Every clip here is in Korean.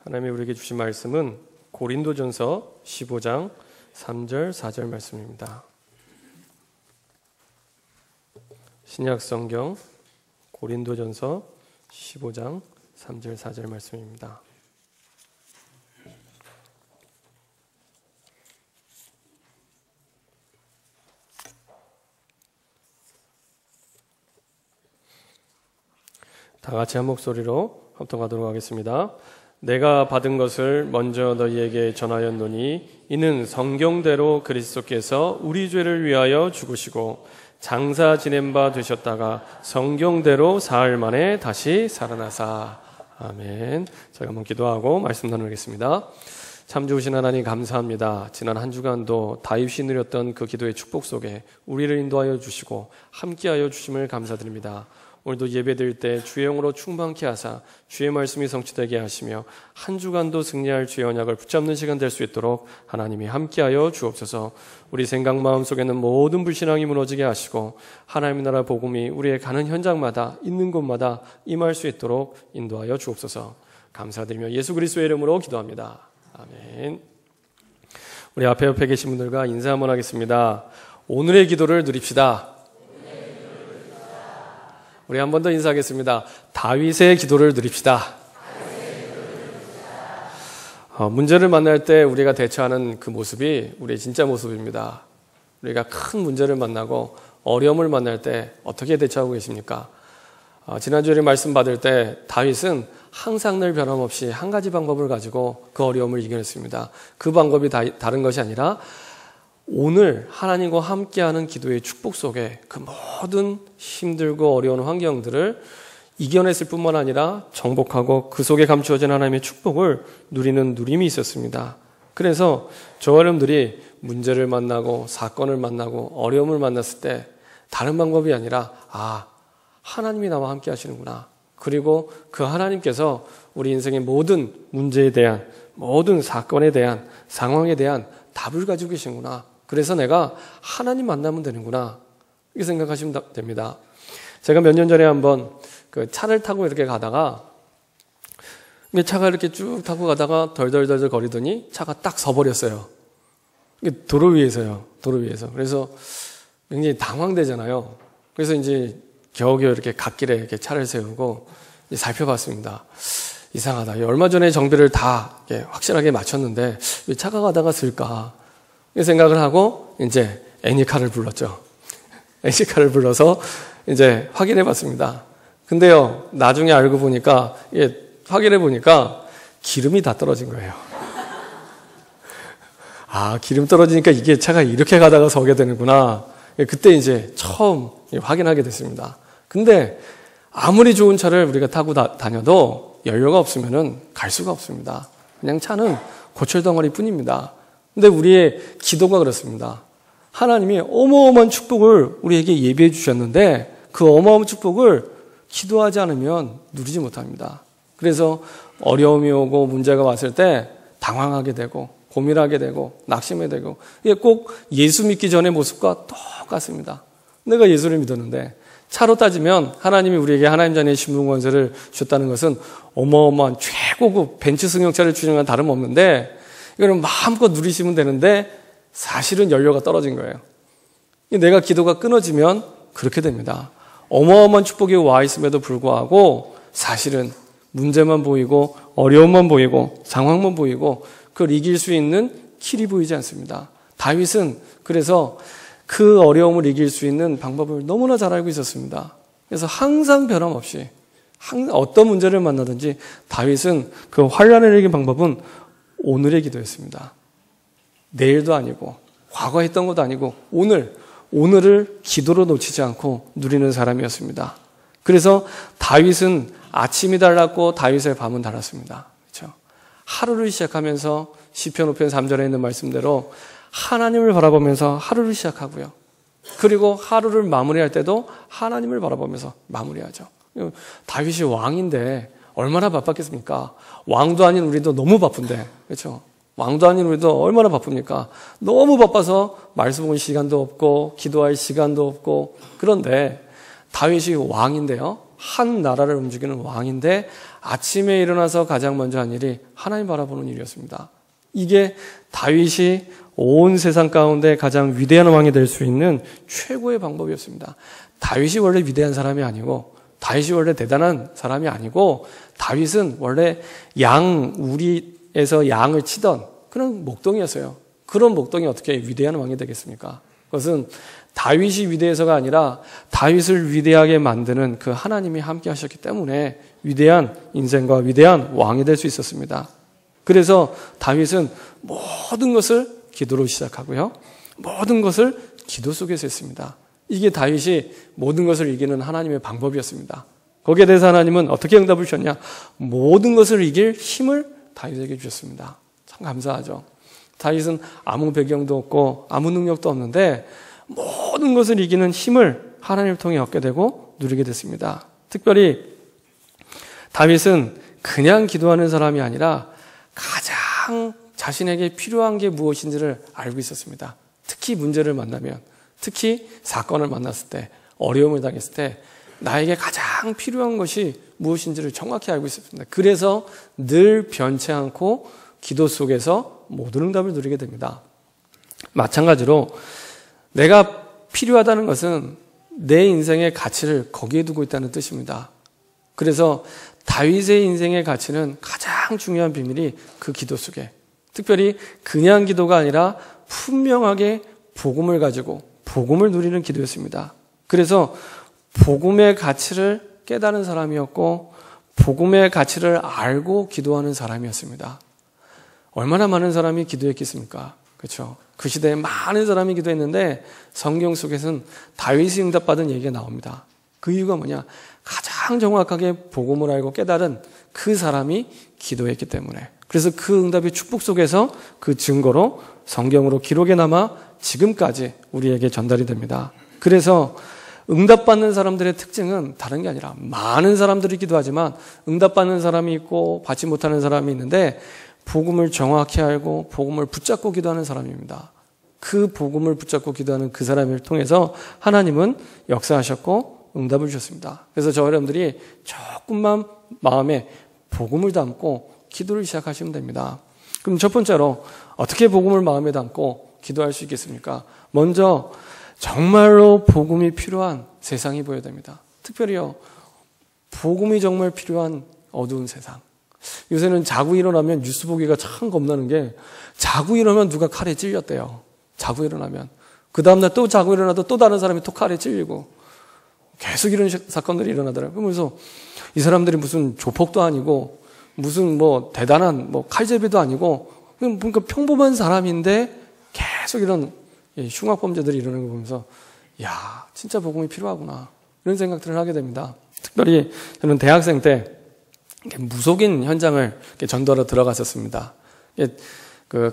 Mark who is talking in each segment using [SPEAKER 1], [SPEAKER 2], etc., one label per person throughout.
[SPEAKER 1] 하나님이 우리에게 주신 말씀은 고린도전서 15장 3절 4절 말씀입니다. 신약성경 고린도전서 15장 3절 4절 말씀입니다. 다 같이 한 목소리로 합독하도록 하겠습니다. 내가 받은 것을 먼저 너희에게 전하였노니 이는 성경대로 그리스도께서 우리 죄를 위하여 죽으시고 장사 지낸 바 되셨다가 성경대로 사흘 만에 다시 살아나사. 아멘. 제가 한번 기도하고 말씀 나누겠습니다. 참 좋으신 하나님 감사합니다. 지난 한 주간도 다윗이 누렸던 그 기도의 축복 속에 우리를 인도하여 주시고 함께하여 주심을 감사드립니다. 오늘도 예배드릴 때 주의 영으로 충만케 하사 주의 말씀이 성취되게 하시며 한 주간도 승리할 주의 언약을 붙잡는 시간 될 수 있도록 하나님이 함께하여 주옵소서. 우리 생각 마음속에는 모든 불신앙이 무너지게 하시고 하나님의 나라 복음이 우리의 가는 현장마다 있는 곳마다 임할 수 있도록 인도하여 주옵소서. 감사드리며 예수 그리스도의 이름으로 기도합니다. 아멘. 우리 앞에 옆에 계신 분들과 인사 한번 하겠습니다. 오늘의 기도를 누립시다. 우리 한 번 더 인사하겠습니다. 다윗의 기도를 누립시다. 문제를 만날 때 우리가 대처하는 그 모습이 우리의 진짜 모습입니다. 우리가 큰 문제를 만나고 어려움을 만날 때 어떻게 대처하고 계십니까? 지난주에 말씀 받을 때 다윗은 항상 늘 변함없이 한 가지 방법을 가지고 그 어려움을 이겨냈습니다. 그 방법이 다른 것이 아니라 오늘 하나님과 함께하는 기도의 축복 속에 그 모든 힘들고 어려운 환경들을 이겨냈을 뿐만 아니라 정복하고 그 속에 감추어진 하나님의 축복을 누리는 누림이 있었습니다. 그래서 저와 여러분들이 문제를 만나고 사건을 만나고 어려움을 만났을 때 다른 방법이 아니라 하나님이 나와 함께 하시는구나. 그리고 그 하나님께서 우리 인생의 모든 문제에 대한 모든 사건에 대한 상황에 대한 답을 가지고 계시는구나. 그래서 내가 하나님 만나면 되는구나. 이렇게 생각하시면 됩니다. 제가 몇 년 전에 한번 그 차를 타고 이렇게 가다가 차가 이렇게 쭉 타고 가다가 덜덜덜 거리더니 차가 딱 서버렸어요. 도로 위에서요. 도로 위에서. 그래서 굉장히 당황되잖아요. 그래서 이제 겨우겨우 이렇게 갓길에 이렇게 차를 세우고 살펴봤습니다. 이상하다. 얼마 전에 정비를 다 확실하게 마쳤는데 왜 차가 가다가 쓸까? 이 생각을 하고 이제 애니카를 불렀죠. 애니카를 불러서 이제 확인해 봤습니다. 근데요, 나중에 알고 보니까 확인해 보니까 기름이 다 떨어진 거예요. 기름 떨어지니까 이게 차가 이렇게 가다가 서게 되는구나. 그때 이제 처음 확인하게 됐습니다. 근데 아무리 좋은 차를 우리가 타고 다녀도 연료가 없으면은 갈 수가 없습니다. 그냥 차는 고철덩어리 뿐입니다. 근데 우리의 기도가 그렇습니다. 하나님이 어마어마한 축복을 우리에게 예비해 주셨는데 그 어마어마한 축복을 기도하지 않으면 누리지 못합니다. 그래서 어려움이 오고 문제가 왔을 때 당황하게 되고 고민하게 되고 낙심하게 되고 이게 꼭 예수 믿기 전의 모습과 똑같습니다. 내가 예수를 믿었는데 차로 따지면 하나님이 우리에게 하나님 자녀의 신분 권세를 주셨다는 것은 어마어마한 최고급 벤츠 승용차를 주는 건 다름없는데 이거는 마음껏 누리시면 되는데 사실은 연료가 떨어진 거예요. 내가 기도가 끊어지면 그렇게 됩니다. 어마어마한 축복이 와 있음에도 불구하고 사실은 문제만 보이고 어려움만 보이고 상황만 보이고 그걸 이길 수 있는 길이 보이지 않습니다. 다윗은 그래서 그 어려움을 이길 수 있는 방법을 너무나 잘 알고 있었습니다. 그래서 항상 변함없이 어떤 문제를 만나든지 다윗은 그 환난을 이긴 방법은 오늘의 기도였습니다. 내일도 아니고 과거에 했던 것도 아니고 오늘을 기도로 놓치지 않고 누리는 사람이었습니다. 그래서 다윗은 아침이 달랐고 다윗의 밤은 달랐습니다. 그렇죠? 하루를 시작하면서 시편 5편 3절에 있는 말씀대로 하나님을 바라보면서 하루를 시작하고요. 그리고 하루를 마무리할 때도 하나님을 바라보면서 마무리하죠. 다윗이 왕인데 얼마나 바빴겠습니까? 왕도 아닌 우리도 너무 바쁜데, 그렇죠? 왕도 아닌 우리도 얼마나 바쁩니까? 너무 바빠서 말씀 볼 시간도 없고 기도할 시간도 없고 그런데 다윗이 왕인데요. 한 나라를 움직이는 왕인데 아침에 일어나서 가장 먼저 한 일이 하나님 바라보는 일이었습니다. 이게 다윗이 온 세상 가운데 가장 위대한 왕이 될 수 있는 최고의 방법이었습니다. 다윗이 원래 위대한 사람이 아니고, 다윗이 원래 대단한 사람이 아니고, 다윗은 원래 우리에서 양을 치던 그런 목동이었어요. 그런 목동이 어떻게 위대한 왕이 되겠습니까? 그것은 다윗이 위대해서가 아니라 다윗을 위대하게 만드는 그 하나님이 함께 하셨기 때문에 위대한 인생과 위대한 왕이 될 수 있었습니다. 그래서 다윗은 모든 것을 기도로 시작하고요. 모든 것을 기도 속에서 했습니다. 이게 다윗이 모든 것을 이기는 하나님의 방법이었습니다. 거기에 대해서 하나님은 어떻게 응답을 주셨냐? 모든 것을 이길 힘을 다윗에게 주셨습니다. 참 감사하죠. 다윗은 아무 배경도 없고 아무 능력도 없는데 모든 것을 이기는 힘을 하나님을 통해 얻게 되고 누리게 됐습니다. 특별히 다윗은 그냥 기도하는 사람이 아니라 가장 자신에게 필요한 게 무엇인지를 알고 있었습니다. 특히 문제를 만나면, 특히 사건을 만났을 때, 어려움을 당했을 때 나에게 가장 필요한 것이 무엇인지를 정확히 알고 있었습니다. 그래서 늘 변치 않고 기도 속에서 모든 응답을 누리게 됩니다. 마찬가지로 내가 필요하다는 것은 내 인생의 가치를 거기에 두고 있다는 뜻입니다. 그래서 다윗의 인생의 가치는 가장 중요한 비밀이 그 기도 속에, 특별히 그냥 기도가 아니라 분명하게 복음을 가지고 복음을 누리는 기도였습니다. 그래서 복음의 가치를 깨달은 사람이었고 복음의 가치를 알고 기도하는 사람이었습니다. 얼마나 많은 사람이 기도했겠습니까? 그렇죠? 그 시대에 많은 사람이 기도했는데 성경 속에서는 다윗이 응답받은 얘기가 나옵니다. 그 이유가 뭐냐? 가장 정확하게 복음을 알고 깨달은 그 사람이 기도했기 때문에. 그래서 그 응답의 축복 속에서 그 증거로 성경으로 기록에 남아 지금까지 우리에게 전달이 됩니다. 그래서 응답받는 사람들의 특징은 다른 게 아니라 많은 사람들이 기도하지만 응답받는 사람이 있고 받지 못하는 사람이 있는데 복음을 정확히 알고 복음을 붙잡고 기도하는 사람입니다. 그 복음을 붙잡고 기도하는 그 사람을 통해서 하나님은 역사하셨고 응답을 주셨습니다. 그래서 저 여러분들이 조금만 마음에 복음을 담고 기도를 시작하시면 됩니다. 그럼 첫 번째로 어떻게 복음을 마음에 담고 기도할 수 있겠습니까? 먼저 정말로 복음이 필요한 세상이 보여야 됩니다. 특별히요, 복음이 정말 필요한 어두운 세상. 요새는 자고 일어나면 뉴스 보기가 참 겁나는 게 자고 일어나면 누가 칼에 찔렸대요. 자고 일어나면. 그 다음날 또 자고 일어나도 또 다른 사람이 또 칼에 찔리고 계속 이런 사건들이 일어나더라고요. 그러면서 이 사람들이 무슨 조폭도 아니고 무슨 뭐 대단한 뭐 칼제비도 아니고 그러니까 평범한 사람인데 계속 이런 흉악범죄들이 일어나는 거 보면서 야, 진짜 복음이 필요하구나 이런 생각들을 하게 됩니다. 특별히 저는 대학생 때 무속인 현장을 전도하러 들어갔었습니다.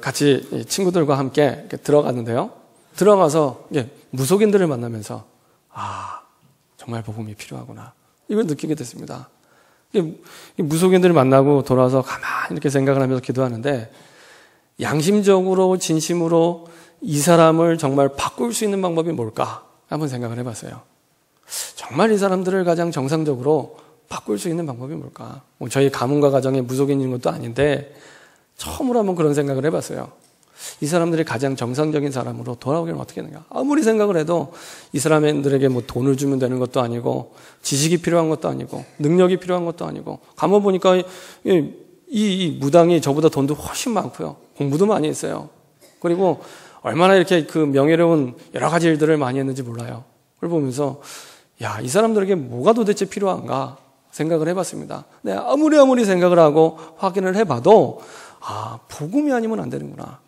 [SPEAKER 1] 같이 친구들과 함께 들어갔는데요. 들어가서 무속인들을 만나면서 정말 복음이 필요하구나 이걸 느끼게 됐습니다. 무속인들을 만나고 돌아와서 가만히 이렇게 생각을 하면서 기도하는데 양심적으로 진심으로 이 사람을 정말 바꿀 수 있는 방법이 뭘까 한번 생각을 해봤어요. 정말 이 사람들을 가장 정상적으로 바꿀 수 있는 방법이 뭘까? 저희 가문과 가정에 무속인인 것도 아닌데 처음으로 한번 그런 생각을 해봤어요. 이 사람들이 가장 정상적인 사람으로 돌아오기는 어떻게 되는가? 아무리 생각을 해도 이 사람들에게 뭐 돈을 주면 되는 것도 아니고 지식이 필요한 것도 아니고 능력이 필요한 것도 아니고 가만 보니까 이 무당이 저보다 돈도 훨씬 많고요. 공부도 많이 했어요. 그리고 얼마나 이렇게 그 명예로운 여러 가지 일들을 많이 했는지 몰라요. 그걸 보면서 이 사람들에게 뭐가 도대체 필요한가 생각을 해봤습니다. 근데 아무리 생각을 하고 확인을 해봐도 복음이 아니면 안 되는구나.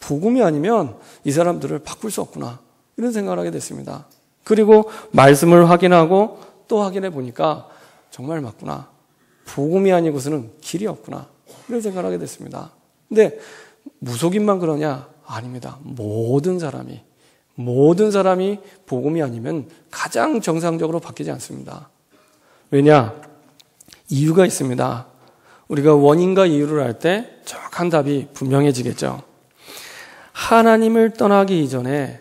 [SPEAKER 1] 복음이 아니면 이 사람들을 바꿀 수 없구나. 이런 생각을 하게 됐습니다. 그리고 말씀을 확인하고 또 확인해 보니까 정말 맞구나. 복음이 아니고서는 길이 없구나. 이런 생각을 하게 됐습니다. 근데 무속인만 그러냐? 아닙니다. 모든 사람이 복음이 아니면 가장 정상적으로 바뀌지 않습니다. 왜냐? 이유가 있습니다. 우리가 원인과 이유를 알 때 정확한 답이 분명해지겠죠. 하나님을 떠나기 이전에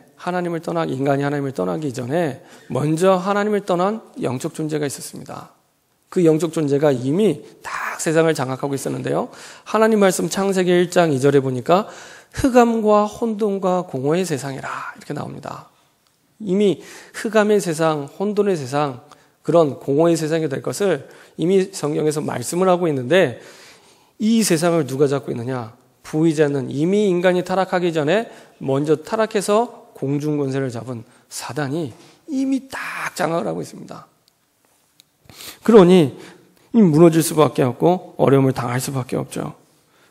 [SPEAKER 1] 인간이 하나님을 떠나기 이전에 먼저 하나님을 떠난 영적 존재가 있었습니다. 그 영적 존재가 이미 딱 세상을 장악하고 있었는데요. 하나님 말씀 창세기 1장 2절에 보니까 흑암과 혼돈과 공허의 세상이라 이렇게 나옵니다. 이미 흑암의 세상, 혼돈의 세상, 그런 공허의 세상이 될 것을 이미 성경에서 말씀을 하고 있는데 이 세상을 누가 잡고 있느냐? 부의자는 이미 인간이 타락하기 전에 먼저 타락해서 공중 권세를 잡은 사단이 이미 딱 장악을 하고 있습니다. 그러니 무너질 수밖에 없고 어려움을 당할 수밖에 없죠.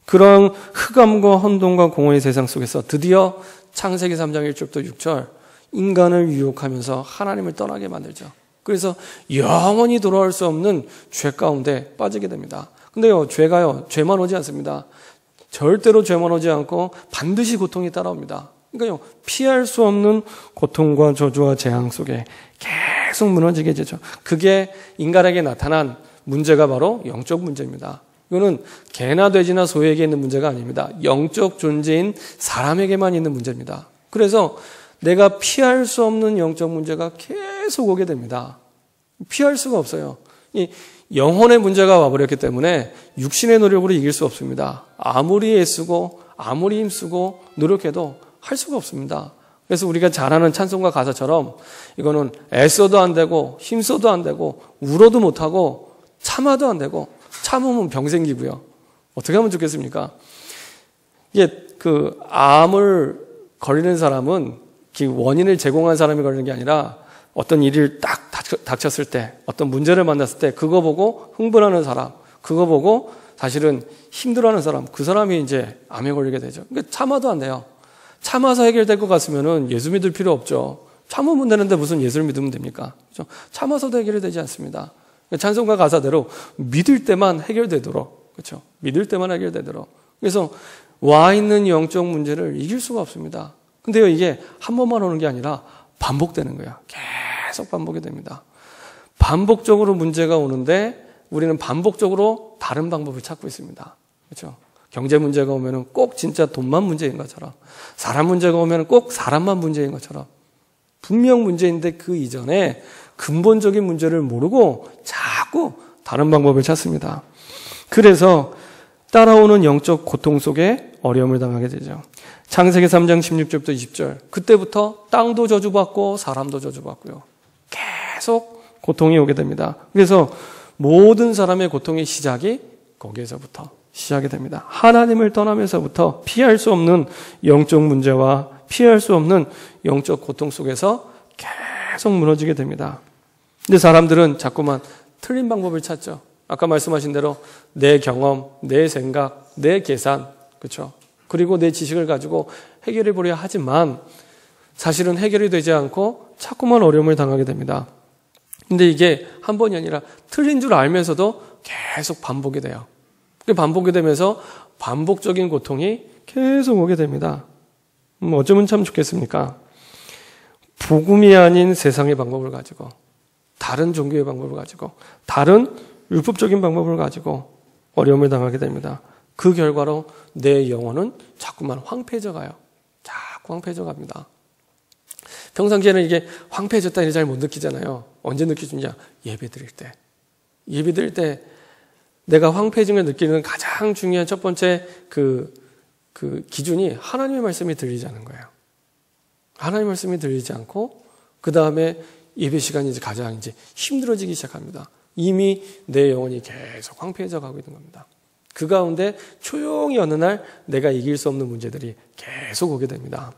[SPEAKER 1] 그런 흑암과 혼돈과 공허의 세상 속에서 드디어 창세기 3장 1절부터 6절 인간을 유혹하면서 하나님을 떠나게 만들죠. 그래서 영원히 돌아올 수 없는 죄 가운데 빠지게 됩니다. 근데요, 죄만 오지 않습니다. 절대로 죄만 오지 않고 반드시 고통이 따라옵니다. 그러니까요, 피할 수 없는 고통과 저주와 재앙 속에 계속 무너지게 되죠. 그게 인간에게 나타난 문제가 바로 영적 문제입니다. 이거는 개나 돼지나 소에게 있는 문제가 아닙니다. 영적 존재인 사람에게만 있는 문제입니다. 그래서 내가 피할 수 없는 영적 문제가 계속 오게 됩니다. 피할 수가 없어요. 이 영혼의 문제가 와버렸기 때문에 육신의 노력으로 이길 수 없습니다. 아무리 애쓰고 아무리 힘쓰고 노력해도 할 수가 없습니다. 그래서 우리가 잘 아는 찬송가 가사처럼 이거는 애써도 안 되고 힘써도 안 되고 울어도 못하고 참아도 안 되고 참으면 병 생기고요. 어떻게 하면 좋겠습니까? 이게 암을 걸리는 사람은 원인을 제공한 사람이 걸리는 게 아니라 어떤 일이 딱 닥쳤을 때, 어떤 문제를 만났을 때 그거 보고 흥분하는 사람, 그거 보고 사실은 힘들어하는 사람, 그 사람이 이제 암에 걸리게 되죠. 그러니까 참아도 안 돼요. 참아서 해결될 것 같으면 예수 믿을 필요 없죠. 참으면 되는데 무슨 예수를 믿으면 됩니까? 그렇죠? 참아서도 해결이 되지 않습니다. 찬송가 가사대로 믿을 때만 해결되도록, 그렇죠? 믿을 때만 해결되도록. 그래서 와 있는 영적 문제를 이길 수가 없습니다. 근데요, 이게 한 번만 오는 게 아니라 반복되는 거예요. 계속 반복이 됩니다. 반복적으로 문제가 오는데 우리는 반복적으로 다른 방법을 찾고 있습니다. 그렇죠? 경제 문제가 오면은 꼭 진짜 돈만 문제인 것처럼, 사람 문제가 오면은 꼭 사람만 문제인 것처럼, 분명 문제인데 그 이전에 근본적인 문제를 모르고 자꾸 다른 방법을 찾습니다. 그래서 따라오는 영적 고통 속에 어려움을 당하게 되죠. 창세기 3장 16절부터 20절. 그때부터 땅도 저주받고 사람도 저주받고요. 계속 고통이 오게 됩니다. 그래서 모든 사람의 고통의 시작이 거기에서부터 시작이 됩니다. 하나님을 떠나면서부터 피할 수 없는 영적 문제와 피할 수 없는 영적 고통 속에서 계속 무너지게 됩니다. 근데 사람들은 자꾸만 틀린 방법을 찾죠. 아까 말씀하신 대로 내 경험, 내 생각, 내 계산, 그렇죠? 그리고 내 지식을 가지고 해결해 보려 하지만 사실은 해결이 되지 않고 자꾸만 어려움을 당하게 됩니다. 근데 이게 한 번이 아니라 틀린 줄 알면서도 계속 반복이 돼요. 반복이 되면서 반복적인 고통이 계속 오게 됩니다. 어쩌면 참 좋겠습니까? 복음이 아닌 세상의 방법을 가지고, 다른 종교의 방법을 가지고, 다른 율법적인 방법을 가지고 어려움을 당하게 됩니다. 그 결과로 내 영혼은 자꾸만 황폐해져 가요. 자꾸 황폐해져 갑니다. 평상시에는 이게 황폐해졌다는 일 잘 못 느끼잖아요. 언제 느끼느냐? 예배 드릴 때. 예배 드릴 때 내가 황폐해짐을 느끼는 가장 중요한 첫 번째 그 기준이 하나님의 말씀이 들리지 않은 거예요. 하나님의 말씀이 들리지 않고 그 다음에 예배 시간이 이제 가장 이제 힘들어지기 시작합니다. 이미 내 영혼이 계속 황폐해져 가고 있는 겁니다. 그 가운데 조용히 어느 날 내가 이길 수 없는 문제들이 계속 오게 됩니다.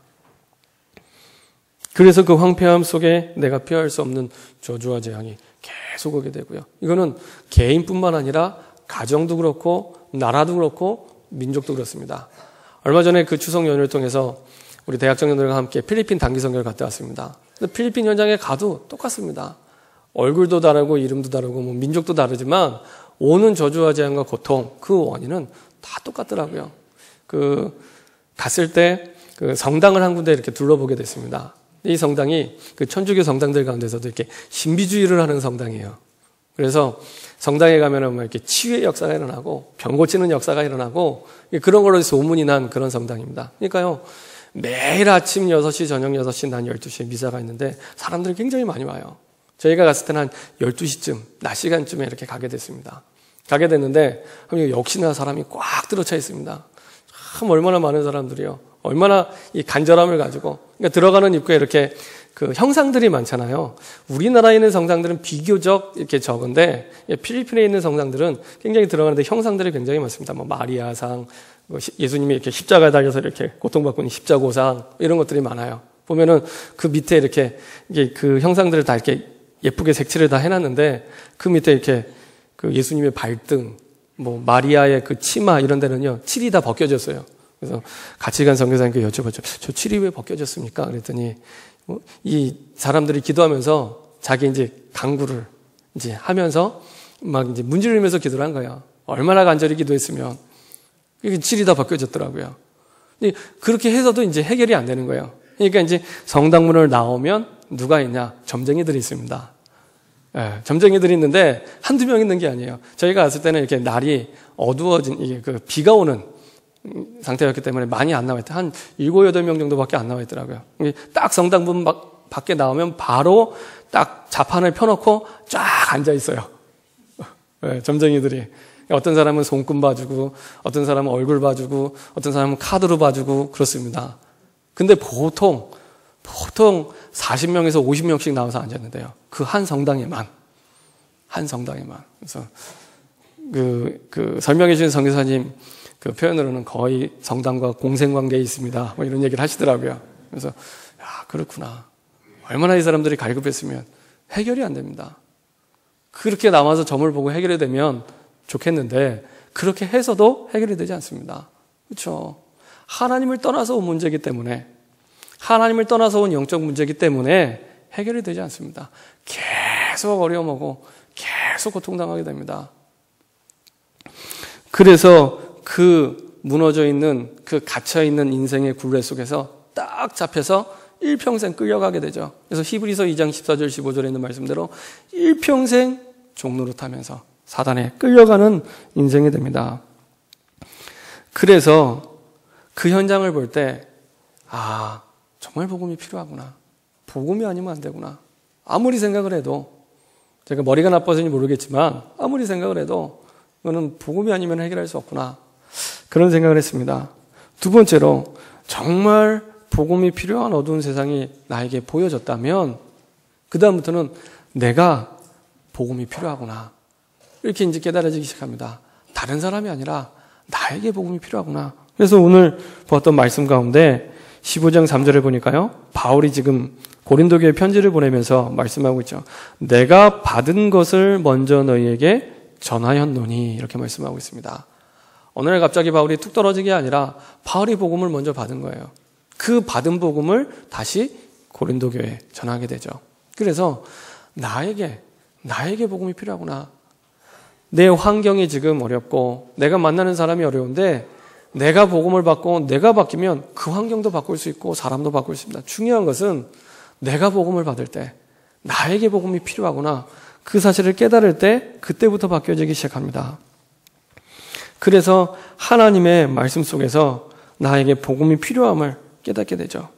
[SPEAKER 1] 그래서 그 황폐함 속에 내가 피할 수 없는 저주와 재앙이 계속 오게 되고요. 이거는 개인뿐만 아니라 가정도 그렇고 나라도 그렇고 민족도 그렇습니다. 얼마 전에 그 추석 연휴를 통해서 우리 대학 청년들과 함께 필리핀 단기 선교를 갔다 왔습니다. 근데 필리핀 현장에 가도 똑같습니다. 얼굴도 다르고 이름도 다르고 민족도 다르지만 오는 저주와 재앙과 고통 그 원인은 다 똑같더라고요. 갔을 때 그 성당을 한 군데 이렇게 둘러보게 됐습니다. 이 성당이 그 천주교 성당들 가운데서도 이렇게 신비주의를 하는 성당이에요. 그래서 성당에 가면은 이렇게 치유의 역사가 일어나고 병 고치는 역사가 일어나고 그런 걸로 소문이 난 그런 성당입니다. 그러니까요. 매일 아침 6시, 저녁 6시, 난 12시에 미사가 있는데 사람들이 굉장히 많이 와요. 저희가 갔을 때는 한 12시쯤, 낮 시간쯤에 이렇게 가게 됐습니다. 가게 됐는데 역시나 사람이 꽉 들어차 있습니다. 참 얼마나 많은 사람들이요. 얼마나 이 간절함을 가지고. 그러니까 들어가는 입구에 이렇게 그 형상들이 많잖아요. 우리나라에 있는 성당들은 비교적 이렇게 적은데 필리핀에 있는 성당들은 굉장히 들어가는데 형상들이 굉장히 많습니다. 뭐 마리아상, 예수님이 이렇게 십자가에 달려서 이렇게 고통받고 있는 십자고상 이런 것들이 많아요. 보면은 그 밑에 이렇게 그 형상들을 다 이렇게 예쁘게 색칠을 다 해놨는데 그 밑에 이렇게 그 예수님의 발등, 뭐 마리아의 그 치마 이런 데는요 칠이 다 벗겨졌어요. 그래서 같이 간 선교사님께 여쭤봤죠. 저 칠이 왜 벗겨졌습니까? 그랬더니 이 사람들이 기도하면서 자기 이제 강구를 이제 하면서 막 이제 문지르면서 기도를 한 거예요. 얼마나 간절히 기도했으면 이게 칠이 다 벗겨졌더라고요. 그렇게 해서도 이제 해결이 안 되는 거예요. 그러니까 이제 성당문을 나오면 누가 있냐? 점쟁이들이 있습니다. 예, 점쟁이들이 있는데 한두 명 있는 게 아니에요. 저희가 갔을 때는 이렇게 날이 어두워진 이게 그 비가 오는 상태였기 때문에 많이 안 나와 있다. 한 7, 8명 정도밖에 안 나와 있더라고요. 딱 성당문 밖에 나오면 바로 딱 자판을 펴놓고 쫙 앉아 있어요. 네, 점쟁이들이. 어떤 사람은 손금 봐주고, 어떤 사람은 얼굴 봐주고, 어떤 사람은 카드로 봐주고, 그렇습니다. 근데 보통 40명에서 50명씩 나와서 앉았는데요. 그 한 성당에만. 그래서 그 설명해 주신 선교사님 그 표현으로는 거의 성당과 공생관계에 있습니다. 뭐 이런 얘기를 하시더라고요. 그래서, 야, 그렇구나. 얼마나 이 사람들이 갈급했으면 해결이 안 됩니다. 그렇게 남아서 점을 보고 해결이 되면 좋겠는데, 그렇게 해서도 해결이 되지 않습니다. 그렇죠? 하나님을 떠나서 온 문제이기 때문에, 하나님을 떠나서 온 영적 문제이기 때문에 해결이 되지 않습니다. 계속 어려움하고 계속 고통당하게 됩니다. 그래서 그 무너져 있는 그 갇혀 있는 인생의 굴레 속에서 딱 잡혀서 일평생 끌려가게 되죠. 그래서 히브리서 2장 14절 15절에 있는 말씀대로 일평생 종노릇하면서 사단에 끌려가는 인생이 됩니다. 그래서 그 현장을 볼 때 정말 복음이 필요하구나. 복음이 아니면 안 되구나. 아무리 생각을 해도 제가 머리가 나빠서인지 모르겠지만 아무리 생각을 해도 이거는 복음이 아니면 해결할 수 없구나. 그런 생각을 했습니다. 두 번째로 정말 복음이 필요한 어두운 세상이 나에게 보여졌다면 그 다음부터는 내가 복음이 필요하구나. 이렇게 이제 깨달아지기 시작합니다. 다른 사람이 아니라 나에게 복음이 필요하구나. 그래서 오늘 보았던 말씀 가운데 15장 3절에 보니까요. 바울이 지금 고린도 교회에 편지를 보내면서 말씀하고 있죠. 내가 받은 것을 먼저 너희에게 전하였노니 이렇게 말씀하고 있습니다. 어느 날 갑자기 바울이 툭 떨어진 게 아니라 바울이 복음을 먼저 받은 거예요. 그 받은 복음을 다시 고린도 교회에 전하게 되죠. 그래서 나에게 복음이 필요하구나. 내 환경이 지금 어렵고 내가 만나는 사람이 어려운데 내가 복음을 받고 내가 바뀌면 그 환경도 바꿀 수 있고 사람도 바꿀 수 있습니다. 중요한 것은 내가 복음을 받을 때 나에게 복음이 필요하구나. 그 사실을 깨달을 때 그때부터 바뀌어지기 시작합니다. 그래서 하나님의 말씀 속에서 나에게 복음이 필요함을 깨닫게 되죠.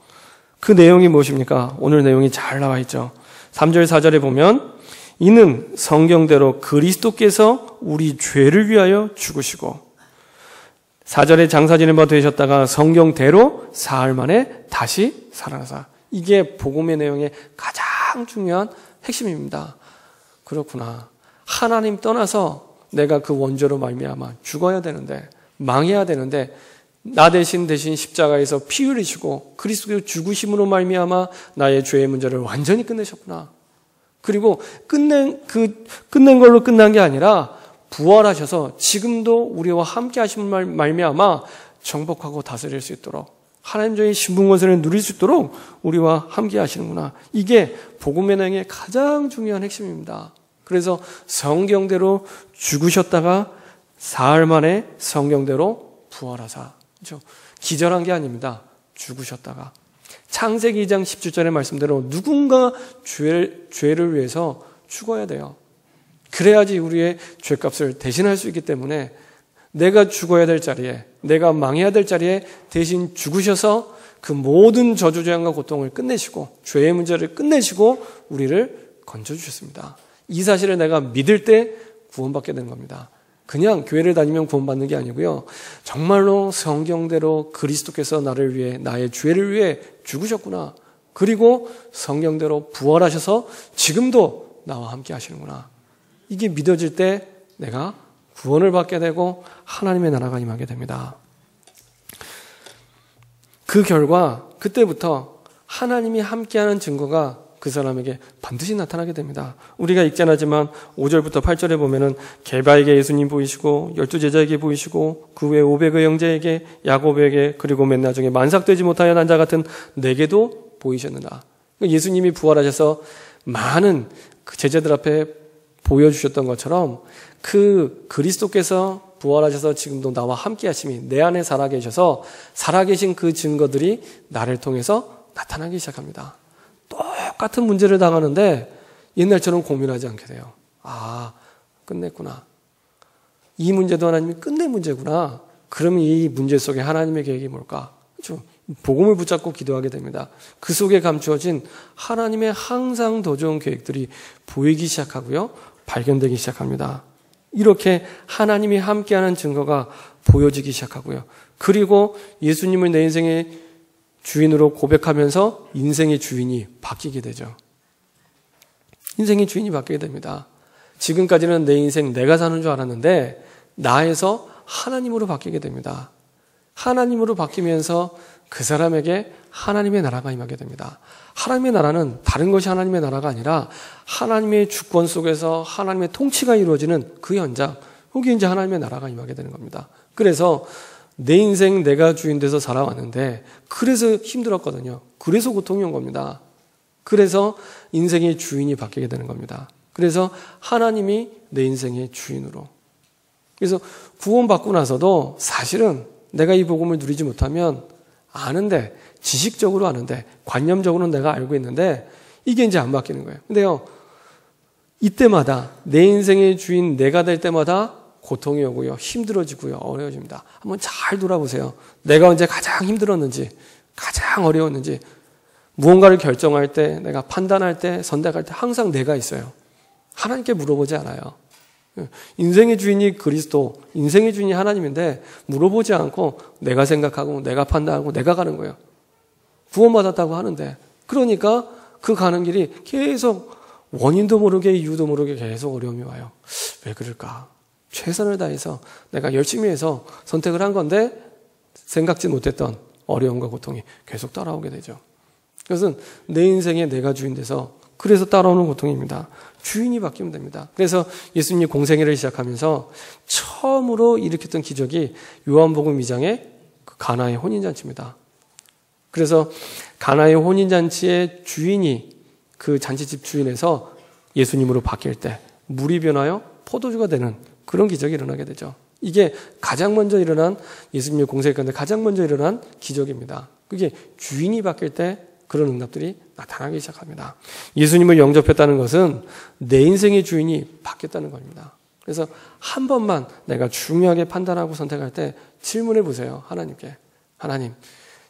[SPEAKER 1] 그 내용이 무엇입니까? 오늘 내용이 잘 나와 있죠. 3절 4절에 보면 이는 성경대로 그리스도께서 우리 죄를 위하여 죽으시고 4절에 장사 지낸 바 되셨다가 성경대로 사흘 만에 다시 살아나사. 이게 복음의 내용의 가장 중요한 핵심입니다. 그렇구나. 하나님 떠나서 내가 그 원죄로 말미암아 죽어야 되는데 망해야 되는데 나 대신 십자가에서 피 흘리시고 그리스도의 죽으심으로 말미암아 나의 죄의 문제를 완전히 끝내셨구나. 그리고 끝낸 걸로 끝난 게 아니라 부활하셔서 지금도 우리와 함께 하심을 말미암아 정복하고 다스릴 수 있도록 하나님의 신분권세를 누릴 수 있도록 우리와 함께 하시는구나. 이게 복음의 내용의 가장 중요한 핵심입니다. 그래서 성경대로 죽으셨다가 사흘 만에 성경대로 부활하사. 그렇죠? 기절한 게 아닙니다. 죽으셨다가. 창세기 2장 17절의 말씀대로 누군가 죄를 위해서 죽어야 돼요. 그래야지 우리의 죄값을 대신할 수 있기 때문에 내가 죽어야 될 자리에, 내가 망해야 될 자리에 대신 죽으셔서 그 모든 저주재앙과 고통을 끝내시고 죄의 문제를 끝내시고 우리를 건져주셨습니다. 이 사실을 내가 믿을 때 구원받게 되는 겁니다. 그냥 교회를 다니면 구원받는 게 아니고요. 정말로 성경대로 그리스도께서 나를 위해, 나의 죄를 위해 죽으셨구나. 그리고 성경대로 부활하셔서 지금도 나와 함께 하시는구나. 이게 믿어질 때 내가 구원을 받게 되고 하나님의 나라가 임하게 됩니다. 그 결과 그때부터 하나님이 함께하는 증거가 그 사람에게 반드시 나타나게 됩니다. 우리가 읽지 않았지만 5절부터 8절에 보면은 게바에게 예수님 보이시고 12제자에게 보이시고 그 외 500의 형제에게 야곱에게 그리고 맨 나중에 만삭되지 못하여 난 자 같은 내게도 보이셨느라. 예수님이 부활하셔서 많은 그 제자들 앞에 보여주셨던 것처럼 그 그리스도께서 부활하셔서 지금도 나와 함께 하심이 내 안에 살아계셔서 살아계신 그 증거들이 나를 통해서 나타나기 시작합니다. 똑같은 문제를 당하는데 옛날처럼 고민하지 않게 돼요. 아, 끝냈구나. 이 문제도 하나님이 끝낸 문제구나. 그러면 이 문제 속에 하나님의 계획이 뭘까? 그렇죠? 복음을 붙잡고 기도하게 됩니다. 그 속에 감추어진 하나님의 항상 더 좋은 계획들이 보이기 시작하고요. 발견되기 시작합니다. 이렇게 하나님이 함께하는 증거가 보여지기 시작하고요. 그리고 예수님을 내 인생의 주인으로 고백하면서 인생의 주인이 바뀌게 되죠. 인생의 주인이 바뀌게 됩니다. 지금까지는 내 인생 내가 사는 줄 알았는데 나에서 하나님으로 바뀌게 됩니다. 하나님으로 바뀌면서 그 사람에게 하나님의 나라가 임하게 됩니다. 하나님의 나라는 다른 것이 하나님의 나라가 아니라 하나님의 주권 속에서 하나님의 통치가 이루어지는 그 현장, 거기 이제 하나님의 나라가 임하게 되는 겁니다. 그래서 내 인생 내가 주인 돼서 살아왔는데 그래서 힘들었거든요. 그래서 고통이 온 겁니다. 그래서 인생의 주인이 바뀌게 되는 겁니다. 그래서 하나님이 내 인생의 주인으로. 그래서 구원받고 나서도 사실은 내가 이 복음을 누리지 못하면 아는데, 지식적으로 아는데, 관념적으로는 내가 알고 있는데 이게 이제 안 바뀌는 거예요. 근데요, 이때마다 내 인생의 주인 내가 될 때마다 고통이 오고요. 힘들어지고요. 어려워집니다. 한번 잘 돌아보세요. 내가 언제 가장 힘들었는지, 가장 어려웠는지, 무언가를 결정할 때, 내가 판단할 때, 선택할 때 항상 내가 있어요. 하나님께 물어보지 않아요. 인생의 주인이 그리스도, 인생의 주인이 하나님인데 물어보지 않고 내가 생각하고 내가 판단하고 내가 가는 거예요. 구원받았다고 하는데. 그러니까 그 가는 길이 계속 원인도 모르게 이유도 모르게 계속 어려움이 와요. 왜 그럴까? 최선을 다해서 내가 열심히 해서 선택을 한 건데 생각지 못했던 어려움과 고통이 계속 따라오게 되죠. 그것은 내 인생에 내가 주인 돼서 그래서 따라오는 고통입니다. 주인이 바뀌면 됩니다. 그래서 예수님이 공생애를 시작하면서 처음으로 일으켰던 기적이 요한복음 2장의 그 가나의 혼인잔치입니다. 그래서 가나의 혼인잔치의 주인이 그 잔치집 주인에서 예수님으로 바뀔 때 물이 변하여 포도주가 되는 그런 기적이 일어나게 되죠. 이게 가장 먼저 일어난 예수님의 공생애 가운데 가장 먼저 일어난 기적입니다. 그게 주인이 바뀔 때 그런 응답들이 나타나기 시작합니다. 예수님을 영접했다는 것은 내 인생의 주인이 바뀌었다는 겁니다. 그래서 한 번만 내가 중요하게 판단하고 선택할 때 질문해 보세요. 하나님께. 하나님,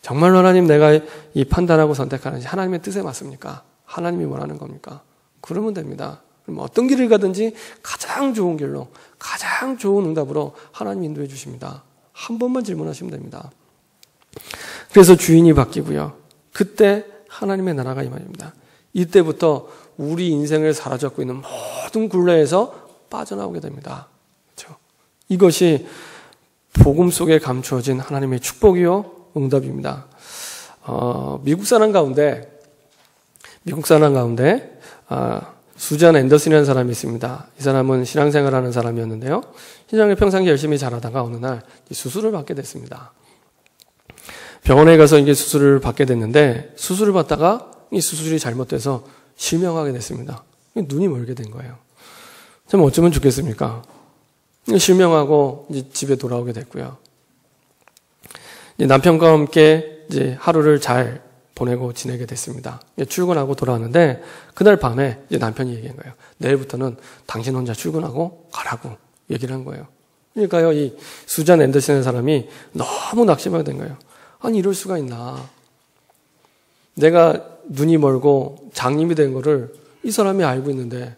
[SPEAKER 1] 정말로 하나님 내가 이 판단하고 선택하는지 하나님의 뜻에 맞습니까? 하나님이 원하는 겁니까? 그러면 됩니다. 그럼 어떤 길을 가든지 가장 좋은 길로, 가장 좋은 응답으로 하나님 인도해 주십니다. 한 번만 질문하시면 됩니다. 그래서 주인이 바뀌고요. 그때 하나님의 나라가 임합니다. 이때부터 우리 인생을 사로잡고 있는 모든 굴레에서 빠져나오게 됩니다. 그렇죠? 이것이 복음 속에 감추어진 하나님의 축복이요 응답입니다. 미국 사람 가운데 수잔 앤더슨이라는 사람이 있습니다. 이 사람은 신앙생활하는 사람이었는데요. 신앙을 평상시 열심히 잘하다가 어느 날 수술을 받게 됐습니다. 병원에 가서 이게 수술을 받게 됐는데 수술을 받다가 이 수술이 잘못돼서 실명하게 됐습니다. 눈이 멀게 된 거예요. 참 어쩌면 좋겠습니까? 실명하고 이제 집에 돌아오게 됐고요. 이제 남편과 함께 이제 하루를 잘 보내고 지내게 됐습니다. 출근하고 돌아왔는데 그날 밤에 이제 남편이 얘기한 거예요. 내일부터는 당신 혼자 출근하고 가라고 얘기를 한 거예요. 그러니까요, 이 수잔 앤더슨의 사람이 너무 낙심하게 된 거예요. 아니 이럴 수가 있나. 내가 눈이 멀고 장님이 된 거를 이 사람이 알고 있는데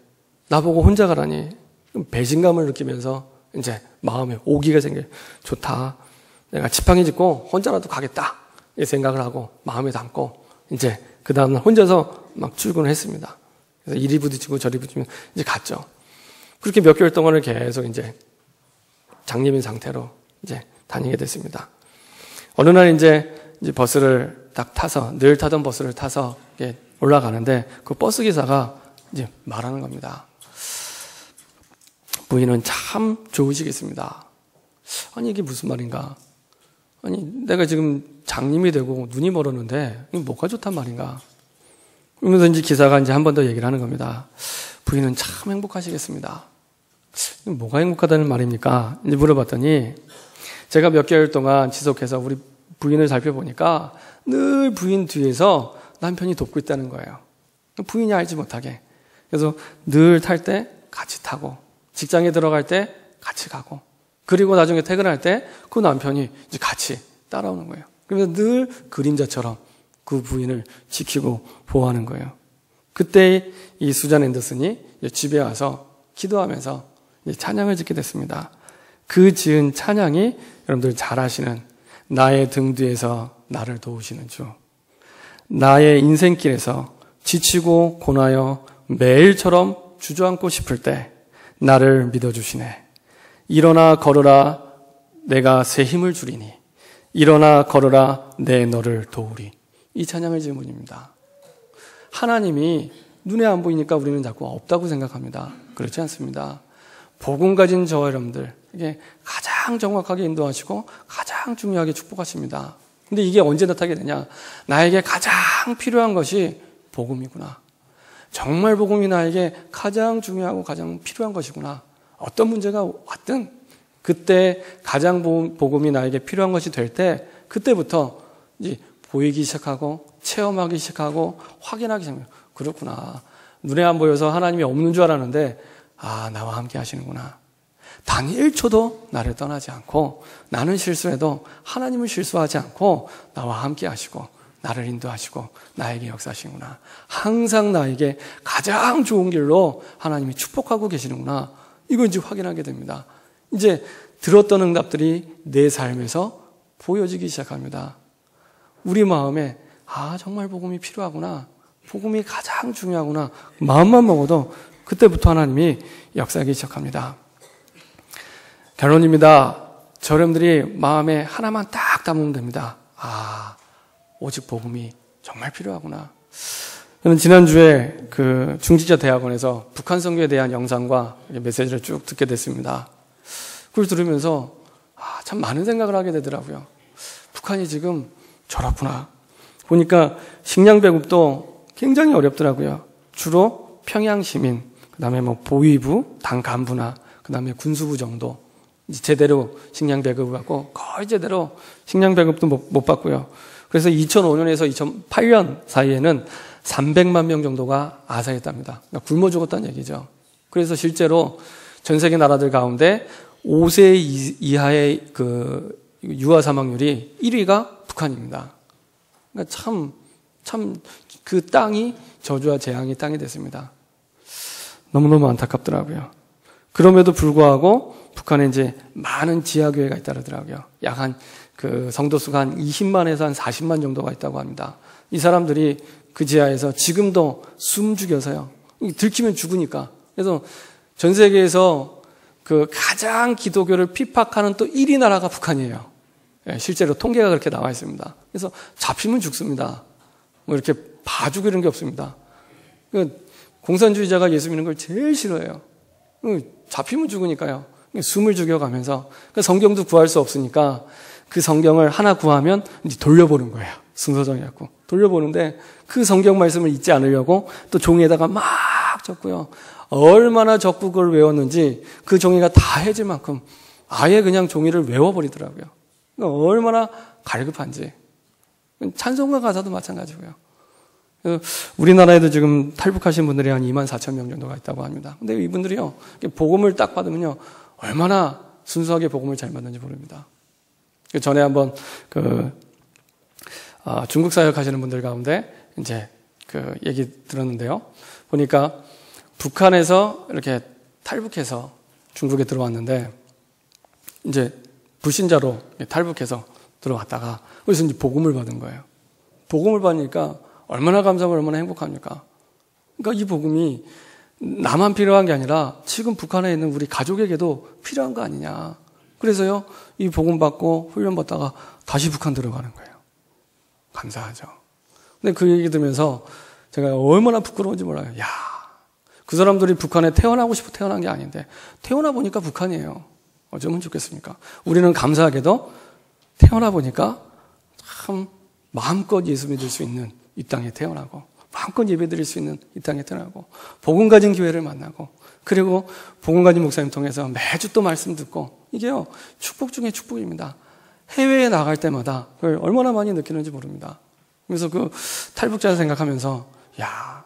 [SPEAKER 1] 나보고 혼자 가라니. 배신감을 느끼면서 이제 마음에 오기가 생겨요. 좋다. 내가 지팡이 짚고 혼자라도 가겠다. 이 생각을 하고 마음에 담고 이제 그 다음날 혼자서 막 출근을 했습니다. 그래서 이리 부딪히고 저리 부딪히면 이제 갔죠. 그렇게 몇 개월 동안을 계속 이제 장님인 상태로 이제 다니게 됐습니다. 어느 날 이제 버스를 딱 타서 늘 타던 버스를 타서 올라가는데 그 버스 기사가 이제 말하는 겁니다. 부인은 참 좋으시겠습니다. 아니 이게 무슨 말인가? 아니 내가 지금 장님이 되고 눈이 멀었는데 이게 뭐가 좋단 말인가? 그러면서 이제 기사가 이제 한 번 더 얘기를 하는 겁니다. 부인은 참 행복하시겠습니다. 뭐가 행복하다는 말입니까? 이제 물어봤더니 제가 몇 개월 동안 지속해서 우리 부인을 살펴보니까 늘 부인 뒤에서 남편이 돕고 있다는 거예요. 부인이 알지 못하게. 그래서 늘 탈 때 같이 타고 직장에 들어갈 때 같이 가고 그리고 나중에 퇴근할 때 그 남편이 이제 같이 따라오는 거예요. 그래서 늘 그림자처럼 그 부인을 지키고 보호하는 거예요. 그때 이 수잔 앤더슨이 집에 와서 기도하면서 찬양을 짓게 됐습니다. 그 지은 찬양이 여러분들 잘 아시는 나의 등 뒤에서 나를 도우시는 주, 나의 인생길에서 지치고 고나여 매일처럼 주저앉고 싶을 때 나를 믿어주시네. 일어나 걸으라 내가 새 힘을 주리니 일어나 걸으라 내 너를 도우리. 이 찬양을 지은 분입니다. 하나님이 눈에 안 보이니까 우리는 자꾸 없다고 생각합니다. 그렇지 않습니다. 복음 가진 저와 여러분들 이게 가장 정확하게 인도하시고 가장 중요하게 축복하십니다. 근데 이게 언제 나타나게 되냐? 나에게 가장 필요한 것이 복음이구나. 정말 복음이 나에게 가장 중요하고 가장 필요한 것이구나. 어떤 문제가 왔든 그때 가장 복음이 나에게 필요한 것이 될 때 그때부터 이제 보이기 시작하고 체험하기 시작하고 확인하기 시작해요. 그렇구나. 눈에 안 보여서 하나님이 없는 줄 알았는데 나와 함께 하시는구나. 단 1초도 나를 떠나지 않고 나는 실수해도 하나님은 실수하지 않고 나와 함께 하시고 나를 인도하시고 나에게 역사하시는구나. 항상 나에게 가장 좋은 길로 하나님이 축복하고 계시는구나. 이걸 이제 확인하게 됩니다. 이제 들었던 응답들이 내 삶에서 보여지기 시작합니다. 우리 마음에 정말 복음이 필요하구나. 복음이 가장 중요하구나. 마음만 먹어도 그때부터 하나님이 역사하기 시작합니다. 결론입니다. 여러분들이 마음에 하나만 딱 담으면 됩니다. 오직 복음이 정말 필요하구나. 저는 지난주에 그 중직자 대학원에서 북한 선교에 대한 영상과 메시지를 쭉 듣게 됐습니다. 그걸 들으면서 참 많은 생각을 하게 되더라고요. 북한이 지금 저렇구나. 보니까 식량 배급도 굉장히 어렵더라고요. 주로 평양 시민, 그 다음에 보위부, 당 간부나 그 다음에 군수부 정도 제대로 식량 배급을 받고 거의 제대로 식량 배급도 못 받고요. 그래서 2005년에서 2008년 사이에는 300만 명 정도가 아사했답니다. 그러니까 굶어 죽었다는 얘기죠. 그래서 실제로 전 세계 나라들 가운데 5세 이하의 그 유아 사망률이 1위가 북한입니다. 그러니까 참 그 땅이 저주와 재앙의 땅이 됐습니다. 너무너무 안타깝더라고요. 그럼에도 불구하고 북한에 이제 많은 지하교회가 있다더라고요. 약 한 그 성도수가 한 20만에서 한 40만 정도가 있다고 합니다. 이 사람들이 그 지하에서 지금도 숨 죽여서요. 들키면 죽으니까. 그래서 전 세계에서 그 가장 기독교를 핍박하는 또 1위 나라가 북한이에요. 실제로 통계가 그렇게 나와 있습니다. 그래서 잡히면 죽습니다. 이렇게 봐주고 이런 게 없습니다. 공산주의자가 예수 믿는 걸 제일 싫어해요. 잡히면 죽으니까요. 숨을 죽여가면서 성경도 구할 수 없으니까 그 성경을 하나 구하면 이제 돌려보는 거예요. 순서정해갖고 돌려보는데 그 성경 말씀을 잊지 않으려고 또 종이에다가 막 적고요. 얼마나 적고 그걸 외웠는지 그 종이가 다 해질 만큼 아예 그냥 종이를 외워버리더라고요. 얼마나 갈급한지. 찬송가 가사도 마찬가지고요. 우리나라에도 지금 탈북하신 분들이 한 2만 4천 명 정도가 있다고 합니다. 근데 이분들이요, 복음을 딱 받으면요, 얼마나 순수하게 복음을 잘 받는지 모릅니다. 전에 한번 중국 사역 하시는 분들 가운데 이제 그 얘기 들었는데요. 보니까 북한에서 이렇게 탈북해서 중국에 들어왔는데 이제 불신자로 탈북해서 들어왔다가 그래서 이제 복음을 받은 거예요. 복음을 받으니까 얼마나 감사하고 얼마나 행복합니까? 그러니까 이 복음이 나만 필요한 게 아니라 지금 북한에 있는 우리 가족에게도 필요한 거 아니냐. 그래서요, 이 복음 받고 훈련 받다가 다시 북한 들어가는 거예요. 감사하죠. 근데 그 얘기 들으면서 제가 얼마나 부끄러운지 몰라요. 야, 그 사람들이 북한에 태어나고 싶어 태어난 게 아닌데 태어나 보니까 북한이에요. 어쩌면 좋겠습니까? 우리는 감사하게도 태어나 보니까 참 마음껏 예수 믿을 수 있는 이 땅에 태어나고 마음껏 예배 드릴 수 있는 이 땅에 태어나고 복음 가진 교회를 만나고 그리고 복음 가진 목사님 통해서 매주 또 말씀 듣고 이게요 축복 중에 축복입니다. 해외에 나갈 때마다 그걸 얼마나 많이 느끼는지 모릅니다. 그래서 그 탈북자 생각하면서 야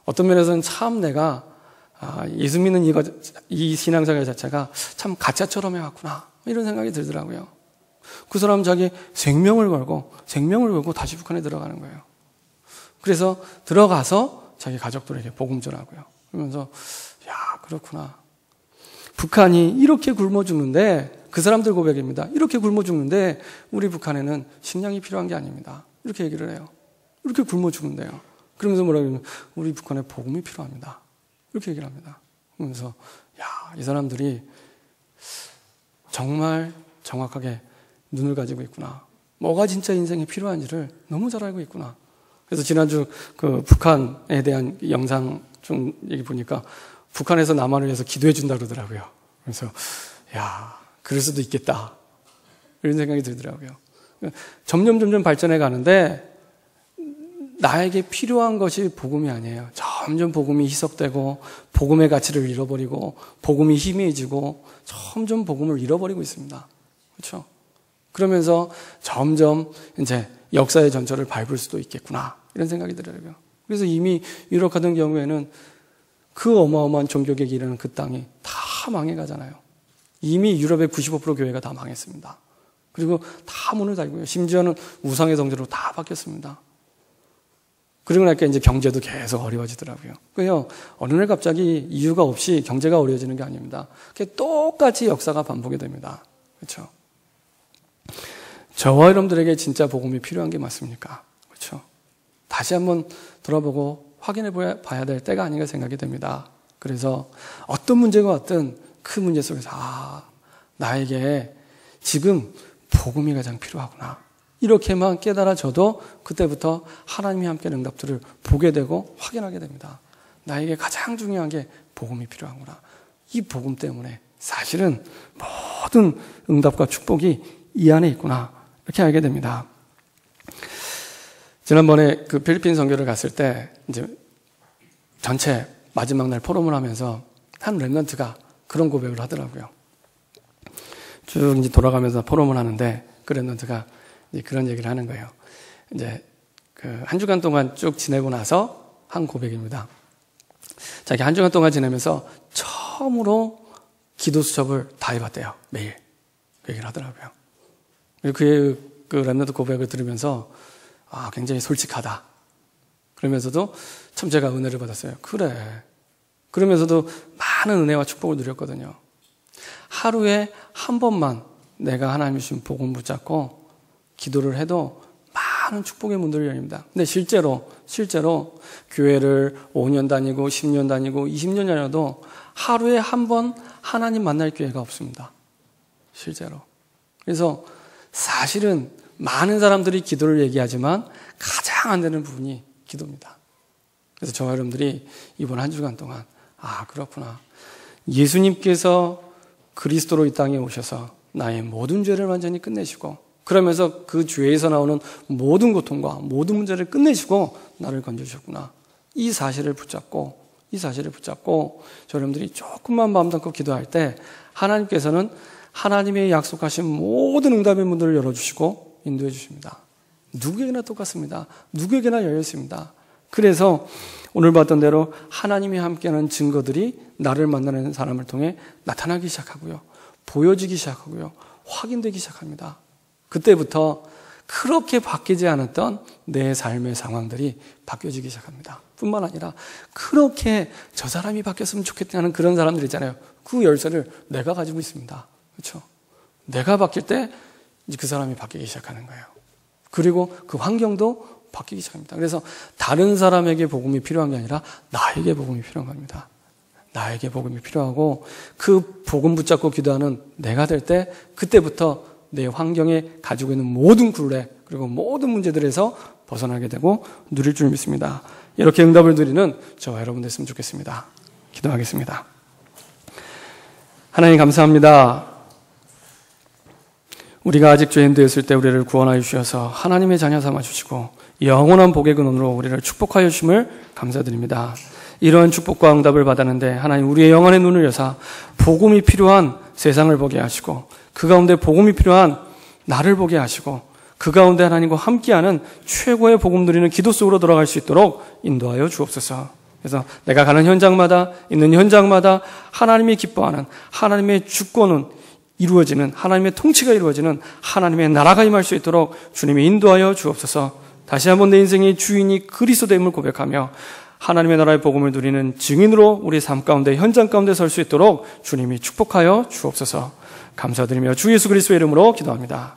[SPEAKER 1] 어떤 면에서는 참 내가 예수 믿는 이 신앙생활 자체가 참 가짜처럼 해왔구나 이런 생각이 들더라고요. 그 사람 자기 생명을 걸고 다시 북한에 들어가는 거예요. 그래서 들어가서 자기 가족들에게 복음 전하고요. 그러면서 야 그렇구나. 북한이 이렇게 굶어 죽는데 그 사람들 고백입니다. 이렇게 굶어 죽는데 우리 북한에는 식량이 필요한 게 아닙니다. 이렇게 얘기를 해요. 이렇게 굶어 죽는데요. 그러면서 뭐라고 하냐면 우리 북한에 복음이 필요합니다. 이렇게 얘기를 합니다. 그러면서 야, 이 사람들이 정말 정확하게 눈을 가지고 있구나. 뭐가 진짜 인생에 필요한지를 너무 잘 알고 있구나. 그래서 지난주 그 북한에 대한 영상 좀 얘기 보니까 북한에서 남한을 위해서 기도해 준다 그러더라고요. 그래서 야, 그럴 수도 있겠다. 이런 생각이 들더라고요. 점점 발전해 가는데 나에게 필요한 것이 복음이 아니에요. 점점 복음이 희석되고 복음의 가치를 잃어버리고 복음이 희미해지고 점점 복음을 잃어버리고 있습니다. 그렇죠? 그러면서 점점 이제 역사의 전철을 밟을 수도 있겠구나 이런 생각이 들어요. 그래서 이미 유럽 같은 경우에는 그 어마어마한 종교개혁이 일어나는 그 땅이 다 망해가잖아요. 이미 유럽의 95% 교회가 다 망했습니다. 그리고 다 문을 닫고요. 심지어는 우상의 성지로 다 바뀌었습니다. 그리고 나니까 이제 경제도 계속 어려워지더라고요. 그래요. 어느 날 갑자기 이유가 없이 경제가 어려워지는 게 아닙니다. 똑같이 역사가 반복이 됩니다. 그렇죠? 저와 여러분들에게 진짜 복음이 필요한 게 맞습니까? 그렇죠? 다시 한번 돌아보고 확인해 봐야 될 때가 아닌가 생각이 됩니다. 그래서 어떤 문제가 왔든 그 문제 속에서 나에게 지금 복음이 가장 필요하구나. 이렇게만 깨달아져도 그때부터 하나님이 함께하는 응답들을 보게 되고 확인하게 됩니다. 나에게 가장 중요한 게 복음이 필요하구나. 이 복음 때문에 사실은 모든 응답과 축복이 이 안에 있구나. 이렇게 알게 됩니다. 지난번에 그 필리핀 선교를 갔을 때 이제 전체 마지막 날 포럼을 하면서 한 렘넌트가 그런 고백을 하더라고요. 쭉 이제 돌아가면서 포럼을 하는데 그 렘넌트가 이제 그런 얘기를 하는 거예요. 이제 그 한 주간 동안 쭉 지내고 나서 한 고백입니다. 자기 한 주간 동안 지내면서 처음으로 기도 수첩을 다 해봤대요. 매일. 그 얘기를 하더라고요. 그 렘넌트 고백을 들으면서 굉장히 솔직하다. 그러면서도 참 제가 은혜를 받았어요. 그래. 그러면서도 많은 은혜와 축복을 누렸거든요. 하루에 한 번만 내가 하나님 주신 복음 붙잡고 기도를 해도 많은 축복의 문들이 열립니다. 근데 실제로 교회를 5년 다니고 10년 다니고 20년 다녀도 하루에 한 번 하나님 만날 기회가 없습니다. 실제로. 그래서 사실은 많은 사람들이 기도를 얘기하지만 가장 안 되는 부분이 기도입니다. 그래서 저와 여러분들이 이번 한 주간 동안 그렇구나. 예수님께서 그리스도로 이 땅에 오셔서 나의 모든 죄를 완전히 끝내시고 그러면서 그 죄에서 나오는 모든 고통과 모든 문제를 끝내시고 나를 건져주셨구나. 이 사실을 붙잡고 저 여러분들이 조금만 마음 담고 기도할 때 하나님께서는 하나님의 약속하신 모든 응답의 문들을 열어주시고 인도해 주십니다. 누구에게나 똑같습니다. 누구에게나 열려 있습니다. 그래서 오늘 봤던 대로 하나님이 함께하는 증거들이 나를 만나는 사람을 통해 나타나기 시작하고요. 보여지기 시작하고요. 확인되기 시작합니다. 그때부터 그렇게 바뀌지 않았던 내 삶의 상황들이 바뀌어지기 시작합니다. 뿐만 아니라 그렇게 저 사람이 바뀌었으면 좋겠다는 그런 사람들 있잖아요. 그 열쇠를 내가 가지고 있습니다. 그렇죠? 내가 바뀔 때 이제 그 사람이 바뀌기 시작하는 거예요. 그리고 그 환경도 바뀌기 시작합니다. 그래서 다른 사람에게 복음이 필요한 게 아니라 나에게 복음이 필요한 겁니다. 나에게 복음이 필요하고 그 복음 붙잡고 기도하는 내가 될 때 그때부터 내 환경에 가지고 있는 모든 굴레 그리고 모든 문제들에서 벗어나게 되고 누릴 줄 믿습니다. 이렇게 응답을 누리는 저와 여러분 됐으면 좋겠습니다. 기도하겠습니다. 하나님 감사합니다. 우리가 아직 죄인 되었을 때 우리를 구원하여 주셔서 하나님의 자녀 삼아 주시고 영원한 복의 근원으로 우리를 축복하여 주심을 감사드립니다. 이러한 축복과 응답을 받았는데 하나님 우리의 영혼의 눈을 여사 복음이 필요한 세상을 보게 하시고 그 가운데 복음이 필요한 나를 보게 하시고 그 가운데 하나님과 함께하는 최고의 복음 누리는 기도 속으로 들어갈 수 있도록 인도하여 주옵소서. 그래서 내가 가는 현장마다 있는 현장마다 하나님이 기뻐하는 하나님의 주권은 이루어지는 하나님의 통치가 이루어지는 하나님의 나라가 임할 수 있도록 주님이 인도하여 주옵소서. 다시 한번 내 인생의 주인이 그리스도됨을 고백하며 하나님의 나라의 복음을 누리는 증인으로 우리 삶 가운데 현장 가운데 설 수 있도록 주님이 축복하여 주옵소서. 감사드리며 주 예수 그리스도의 이름으로 기도합니다.